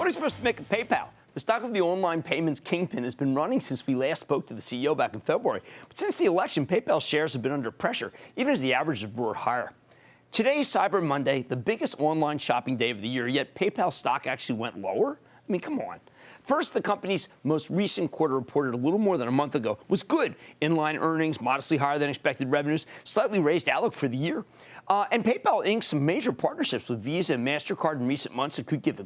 What are you supposed to make of PayPal? The stock of the online payments kingpin has been running since we last spoke to the CEO back in February. But since the election, PayPal shares have been under pressure, even as the averages roared higher. Today's Cyber Monday, the biggest online shopping day of the year, yet PayPal stock actually went lower? I mean, come on. First, the company's most recent quarter reported a little more than a month ago was good. Inline earnings, modestly higher than expected revenues, slightly raised outlook for the year. And PayPal inked some major partnerships with Visa and MasterCard in recent months that could give the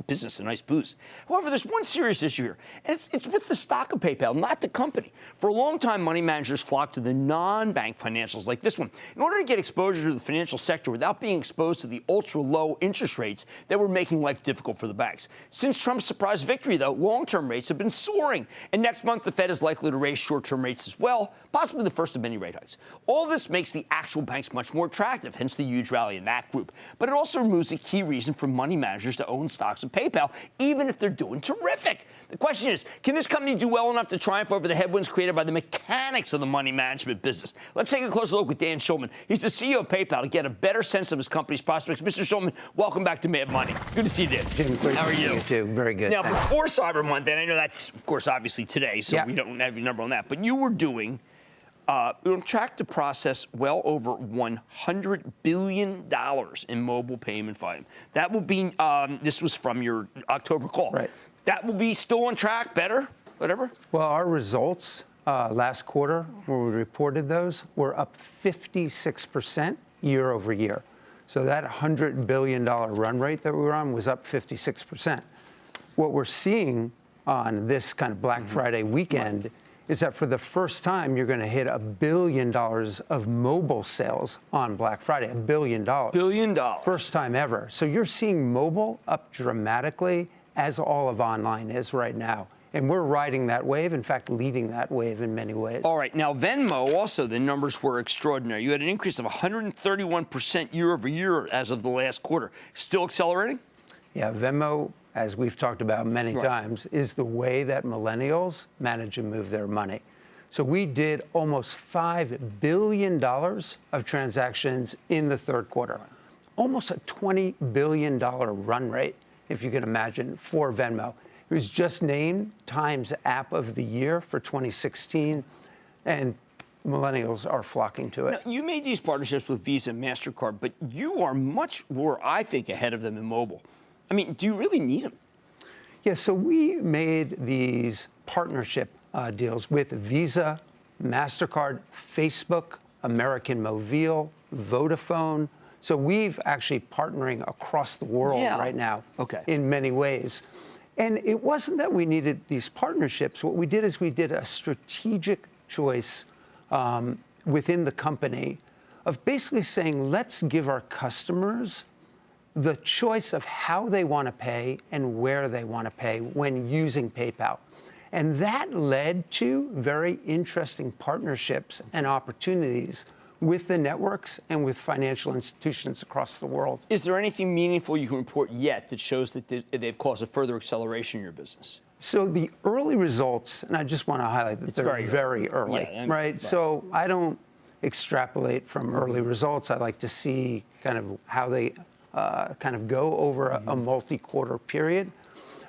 business a nice boost. However, there's one serious issue here, and it's with the stock of PayPal, not the company. For a long time, money managers flocked to the non-bank financials like this one in order to get exposure to the financial sector without being exposed to the ultra-low interest rates that were making life difficult for the banks. Since Trump's surprise victory, though, long-term rates have been soaring, and next month the Fed is likely to raise short-term rates as well, possibly the first of many rate hikes. All this makes the actual banks much more attractive, hence the huge rally in that group. But it also removes a key reason for money managers to own stocks of PayPal, even if they're doing terrific. The question is, can this company do well enough to triumph over the headwinds created by the mechanics of the money management business? Let's take a closer look with Dan Schulman. He's the CEO of PayPal to get a better sense of his company's prospects. Mr. Schulman, welcome back to Mad Money. Good to see you, Dan. Jim, great How are you? You too. Very good. Now, before Cyber Monday, and I know that's, of course, obviously today, so we don't have your number on that, but you were doing on track to process well over $100 billion in mobile payment volume. That will be, this was from your October call. Right. That will be still on track, better, whatever? Well, our results last quarter, when we reported those, were up 56% year over year. So that $100 billion run rate that we were on was up 56%. What we're seeing on this kind of Black Friday weekend is that for the first time, you're going to hit $1 billion of mobile sales on Black Friday. $1 billion. $1 billion. First time ever. So you're seeing mobile up dramatically, as all of online is right now. And we're riding that wave, in fact, leading that wave in many ways. All right. Now, Venmo, also, the numbers were extraordinary. You had an increase of 131% year over year as of the last quarter. Still accelerating? Yeah, Venmo, as we've talked about many times, is the way that millennials manage to move their money. So we did almost $5 billion of transactions in the third quarter, almost a $20 billion run rate, if you can imagine, for Venmo. It was just named Time's App of the Year for 2016, and millennials are flocking to it. Now, you made these partnerships with Visa and MasterCard, but you are much more, I think, ahead of them in mobile. I mean, do you really need them? Yeah, so we made these partnership deals with Visa, MasterCard, Facebook, American Mobile, Vodafone. So we've actually partnering across the world right now in many ways. And it wasn't that we needed these partnerships. What we did is we did a strategic choice within the company of basically saying, let's give our customers the choice of how they want to pay and where they want to pay when using PayPal. And that led to very interesting partnerships and opportunities with the networks and with financial institutions across the world. Is there anything meaningful you can report yet that shows that they've caused a further acceleration in your business? So the early results, and I just want to highlight that they're very early, right? So I don't extrapolate from early results. I like to see kind of how they kind of go over a multi-quarter period.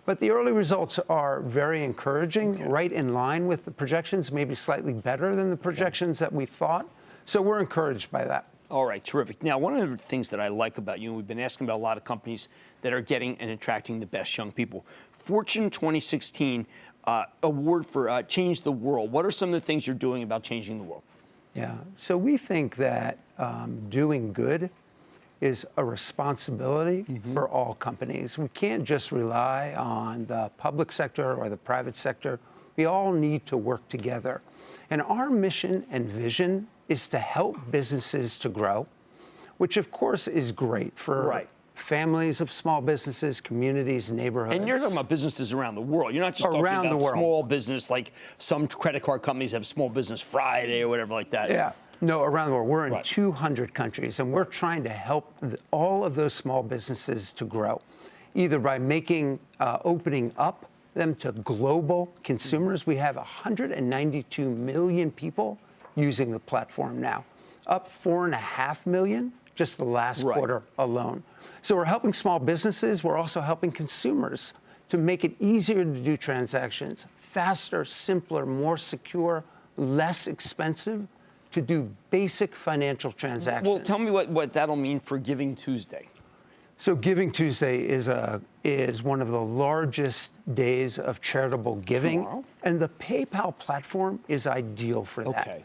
But the early results are very encouraging, right in line with the projections, maybe slightly better than the projections that we thought. So we're encouraged by that. All right, terrific. Now, one of the things that I like about you, and we've been asking about a lot of companies that are getting and attracting the best young people. Fortune 2016 award for Change the World. What are some of the things you're doing about changing the world? Yeah, so we think that doing good is a responsibility for all companies. We can't just rely on the public sector or the private sector. We all need to work together. And our mission and vision is to help businesses to grow, which of course is great for families of small businesses, communities, neighborhoods. And you're talking about businesses around the world. You're not just talking about small business like some credit card companies have Small Business Friday or whatever like that. Yeah. No, around the world. We're in 200 countries, and we're trying to help all of those small businesses to grow, either by making, opening up them to global consumers. We have 192 million people using the platform now, up 4.5 million just the last quarter alone. So we're helping small businesses. We're also helping consumers to make it easier to do transactions, faster, simpler, more secure, less expensive to do basic financial transactions. Well, tell me what that'll mean for Giving Tuesday. So Giving Tuesday is one of the largest days of charitable giving. Tomorrow? And the PayPal platform is ideal for that. Okay.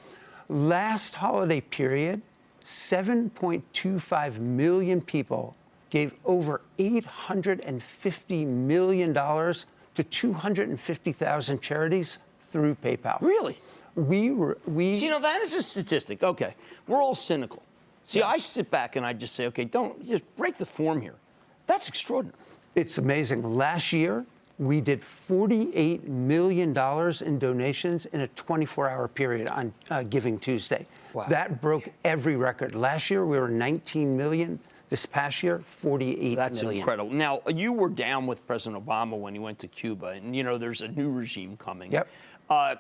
Last holiday period, 7.25 million people gave over $850 million to 250,000 charities through PayPal. Really? We See, that is a statistic. Okay. We're all cynical. See, I sit back and I just say, okay, don't just break the form here. That's extraordinary. It's amazing. Last year, we did $48 million in donations in a 24-hour period on Giving Tuesday. Wow. That broke every record. Last year, we were 19 million. This past year, 48 million. That's incredible. Now, you were down with President Obama when he went to Cuba, and, there's a new regime coming. Yep.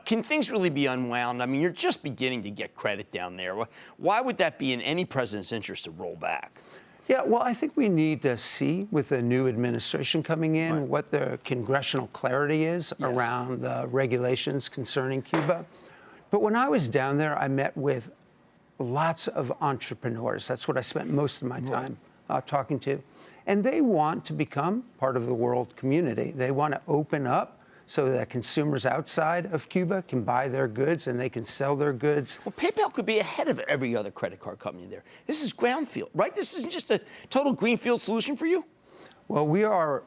Can things really be unwound? I mean, you're just beginning to get credit down there. Why would that be in any president's interest to roll back? Yeah, well, I think we need to see, with the new administration coming in, what the congressional clarity is around the regulations concerning Cuba. But when I was down there, I met with lots of entrepreneurs. That's what I spent most of my time talking to. And they want to become part of the world community. They want to open up so that consumers outside of Cuba can buy their goods and they can sell their goods. Well, PayPal could be ahead of every other credit card company there. This is brownfield, right? This isn't just a total greenfield solution for you? Well, we are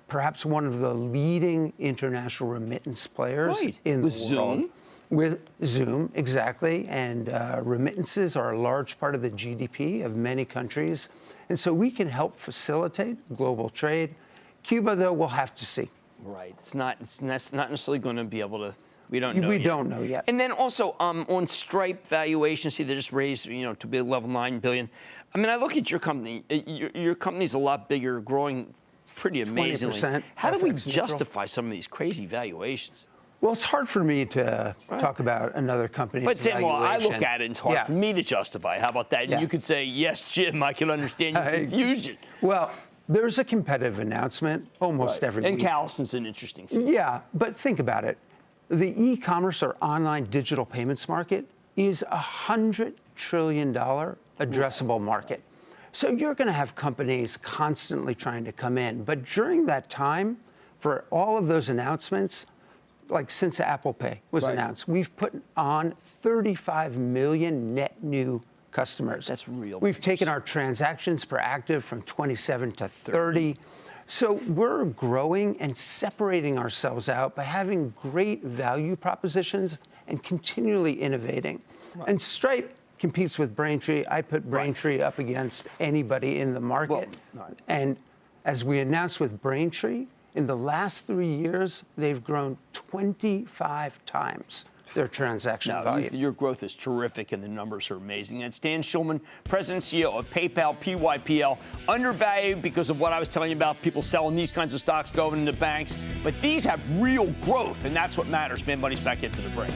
perhaps one of the leading international remittance players in the world. Zoom? With Zoom, exactly. And remittances are a large part of the GDP of many countries. And so we can help facilitate global trade. Cuba, though, we'll have to see. Right. It's not necessarily going to be able to. We don't know. We don't know yet. And then also on Stripe valuation, see they just raised to be level $9 billion. I mean, I look at your company. Your company's a lot bigger, growing pretty amazingly. 20%. How do we justify some of these crazy valuations? Well, it's hard for me to talk about another company's valuation. Well, I look at it, and it's hard for me to justify. How about that? And you could say, yes, Jim, I can understand your confusion. Well, there's a competitive announcement almost every week. And Callison's an interesting figure. Yeah, but think about it. The e-commerce or online digital payments market is a $100 trillion addressable market. So you're going to have companies constantly trying to come in. But during that time, for all of those announcements, like since Apple Pay was announced, we've put on 35 million net new customers. That's real. We've taken our transactions per active from 27 to 30. So we're growing and separating ourselves out by having great value propositions and continually innovating. And Stripe competes with Braintree. I put Braintree up against anybody in the market. And as we announced with Braintree, in the last 3 years, they've grown 25 times their transaction volume. Your growth is terrific, and the numbers are amazing. It's Dan Schulman, President and CEO of PayPal, PYPL. Undervalued because of what I was telling you about, people selling these kinds of stocks going into banks. But these have real growth, and that's what matters. Man, money's back into the break.